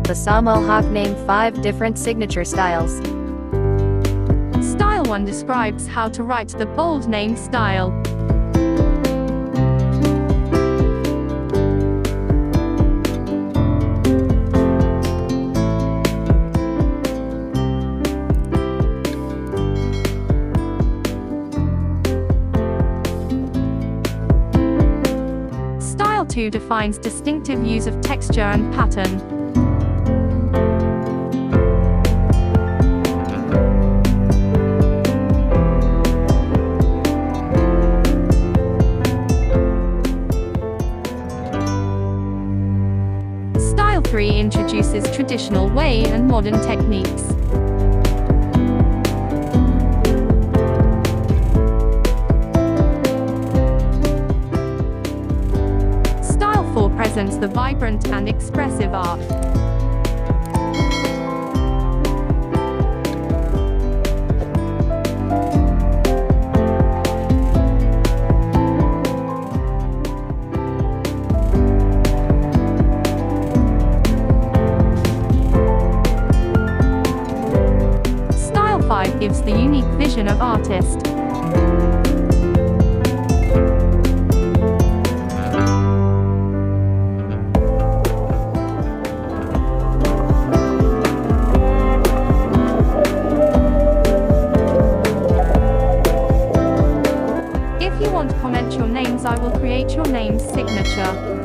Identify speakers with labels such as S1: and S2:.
S1: Asam Hawk name 5 different signature styles.
S2: Style 1 describes how to write the bold name style. Style 2 defines distinctive use of texture and pattern. Style 3 introduces traditional way and modern techniques. Style 4 presents the vibrant and expressive art. Style 5 gives the unique vision of artist. If you want to comment your names, I will create your name's signature.